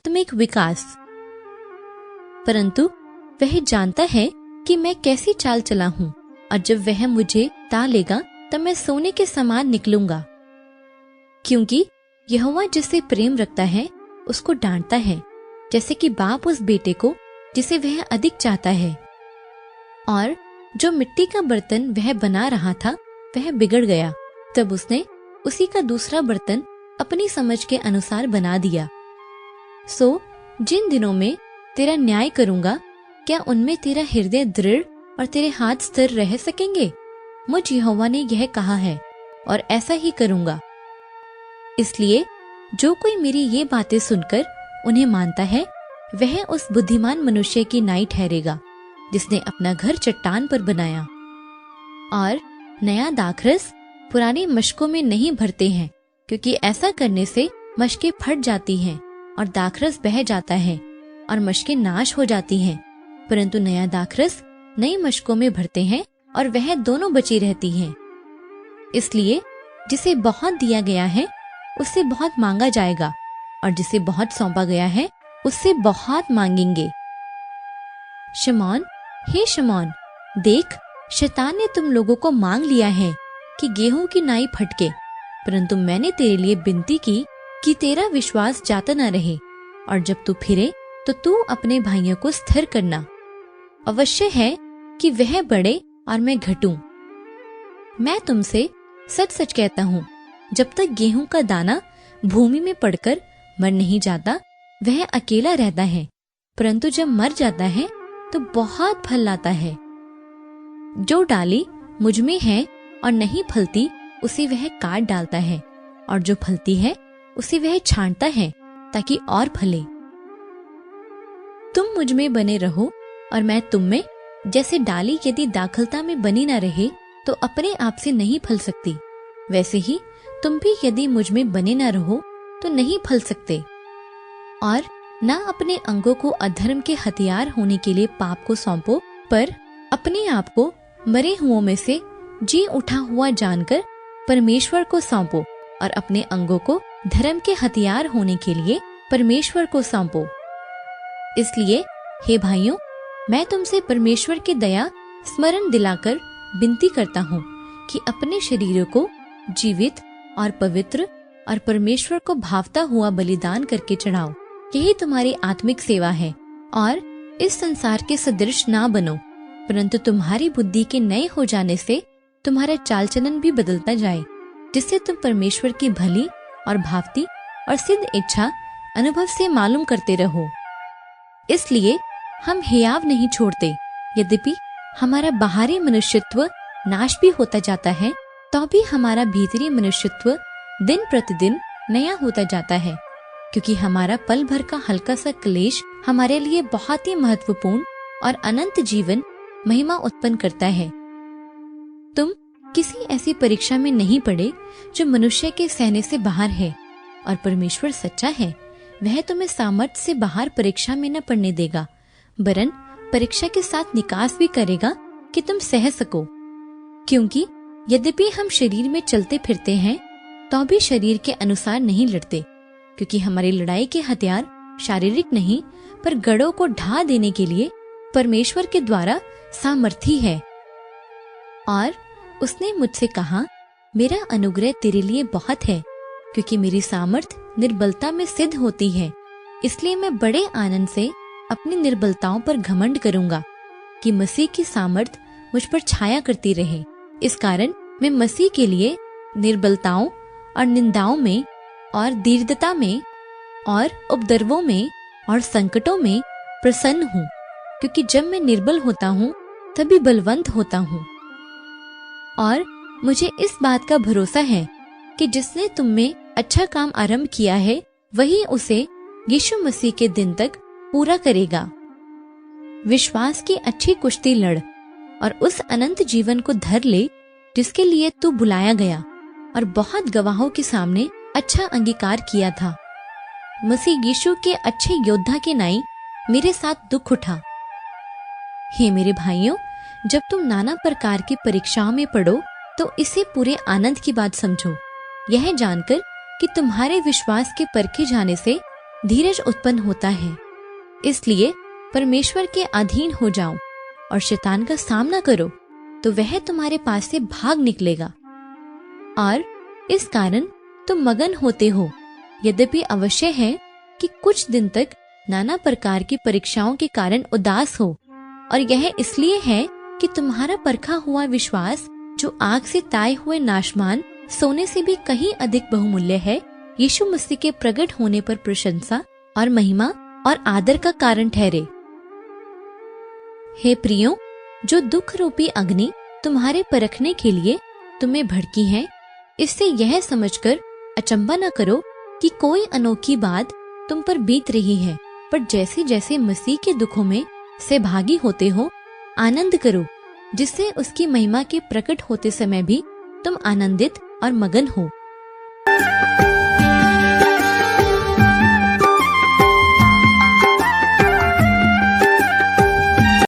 आत्मिक विकास। परंतु वह जानता है कि मैं कैसी चाल चला हूँ, और जब वह मुझे ता लेगा तब मैं सोने के समान निकलूंगा। क्योंकि यहोवा जिससे प्रेम रखता है उसको डांटता है, जैसे कि बाप उस बेटे को जिसे वह अधिक चाहता है। और जो मिट्टी का बर्तन वह बना रहा था वह बिगड़ गया, तब उसने उसी का दूसरा बर्तन अपनी समझ के अनुसार बना दिया। सो जिन दिनों में तेरा न्याय करूंगा, क्या उनमें तेरा हृदय दृढ़ और तेरे हाथ स्थिर रह सकेंगे? मुझ यहोवा ने यह कहा है, और ऐसा ही करूंगा। इसलिए जो कोई मेरी ये बातें सुनकर उन्हें मानता है, वह उस बुद्धिमान मनुष्य की नाई ठहरेगा जिसने अपना घर चट्टान पर बनाया। और नया दाखरस पुरानी मशकों में नहीं भरते हैं, क्योंकि ऐसा करने से मशकें फट जाती हैं और दाखरस बह जाता है और मशकें नाश हो जाती हैं। परंतु नया दाखरस नई मशकों में भरते हैं और वह दोनों बची रहती हैं। इसलिए जिसे बहुत दिया गया है उससे बहुत मांगा जाएगा, और जिसे बहुत सौंपा गया है उससे बहुत मांगेंगे। शमौन, हे शमौन, देख, शैतान ने तुम लोगों को मांग लिया है कि गेहूं की नाई फटके, परंतु मैंने तेरे लिए विनती की कि तेरा विश्वास जाता न रहे, और जब तू फिरे तो तू अपने भाइयों को स्थिर करना। अवश्य है कि वह बढ़े और मैं घटूं। मैं तुमसे सच सच कहता हूँ, जब तक गेहूं का दाना भूमि में पड़कर मर नहीं जाता वह अकेला रहता है, परंतु जब मर जाता है तो बहुत फल लाता है। जो डाली मुझ में है और नहीं फलती उसे वह काट डालता है, और जो फलती है उसे वह छांटता है ताकि और फले। तुम मुझ में बने रहो और मैं तुम में। जैसे डाली यदि दाखलता में बनी न रहे तो अपने आप से नहीं फल सकती, वैसे ही तुम भी यदि मुझ में बने न रहो तो नहीं फल सकते। और न अपने अंगों को अधर्म के हथियार होने के लिए पाप को सौंपो, पर अपने आप को मरे हुओं में से जी उठा हुआ जानकर परमेश्वर को सौंपो, और अपने अंगों को धर्म के हथियार होने के लिए परमेश्वर को सौंपो। इसलिए हे भाइयों, मैं तुमसे परमेश्वर की दया स्मरण दिलाकर विनती करता हूँ कि अपने शरीरों को जीवित और पवित्र और परमेश्वर को भावता हुआ बलिदान करके चढ़ाओ। यही तुम्हारी आत्मिक सेवा है। और इस संसार के सदृश ना बनो, परंतु तुम्हारी बुद्धि के नए हो जाने से तुम्हारा चाल चलन भी बदलता जाए, जिससे तुम परमेश्वर की भली और भावती और सिद्ध इच्छा अनुभव से मालूम करते रहो। इसलिए हम हियाव नहीं छोड़ते, यद्यपि हमारा बाहरी मनुष्यत्व नाश भी होता जाता है, तो भी हमारा भीतरी मनुष्यत्व दिन प्रतिदिन नया होता जाता है, क्योंकि हमारा पल भर का हल्का सा क्लेश हमारे लिए बहुत ही महत्वपूर्ण और अनंत जीवन महिमा उत्पन्न करता है। तुम किसी ऐसी परीक्षा में नहीं पड़े जो मनुष्य के सहने से बाहर है, और परमेश्वर सच्चा है, वह तुम्हें सामर्थ्य से बाहर परीक्षा में न पड़ने देगा, वरन परीक्षा के साथ निकास भी करेगा कि तुम सह सको। क्योंकि यद्यपि हम शरीर में चलते फिरते हैं तो भी शरीर के अनुसार नहीं लड़ते, क्योंकि हमारी लड़ाई के हथियार शारीरिक नहीं पर गढ़ों को ढा देने के लिए परमेश्वर के द्वारा सामर्थी है। और उसने मुझसे कहा, मेरा अनुग्रह तेरे लिए बहुत है, क्योंकि मेरी सामर्थ निर्बलता में सिद्ध होती है। इसलिए मैं बड़े आनंद से अपनी निर्बलताओं पर घमंड करूंगा कि मसीह की सामर्थ मुझ पर छाया करती रहे। इस कारण मैं मसीह के लिए निर्बलताओं और निंदाओं में और दीर्घता में और उपद्रवों में और संकटों में प्रसन्न हूँ, क्योंकि जब मैं निर्बल होता हूँ तभी बलवंत होता हूँ। और मुझे इस बात का भरोसा है कि जिसने तुम में अच्छा काम आरंभ किया है वही उसे यीशु मसीह के दिन तक पूरा करेगा। विश्वास की अच्छी कुश्ती लड़ और उस अनंत जीवन को धर ले जिसके लिए तू बुलाया गया और बहुत गवाहों के सामने अच्छा अंगीकार किया था। मसीह यीशु के अच्छे योद्धा के नाई मेरे साथ दुख उठा। हे मेरे भाइयों, जब तुम नाना प्रकार की परीक्षाओं में पड़ो तो इसे पूरे आनंद की बात समझो, यह जानकर कि तुम्हारे विश्वास के परखे जाने से धीरज उत्पन्न होता है। इसलिए परमेश्वर के अधीन हो जाओ और शैतान का सामना करो, तो वह तुम्हारे पास से भाग निकलेगा। और इस कारण तुम मगन होते हो, यद्यपि अवश्य है कि कुछ दिन तक नाना प्रकार की परीक्षाओं के कारण उदास हो, और यह इसलिए है कि तुम्हारा परखा हुआ विश्वास, जो आग से ताए हुए नाशमान सोने से भी कहीं अधिक बहुमूल्य है, यीशु मसीह के प्रकट होने पर प्रशंसा और महिमा और आदर का कारण ठहरे। हे प्रियो, जो दुख रूपी अग्नि तुम्हारे परखने के लिए तुम्हें भड़की है, इससे यह समझकर अचंभा न करो कि कोई अनोखी बात तुम पर बीत रही है, पर जैसे जैसे मसीह के दुखों में सहभागी होते हो, आनंद करो, जिससे उसकी महिमा के प्रकट होते समय भी तुम आनंदित और मगन हो।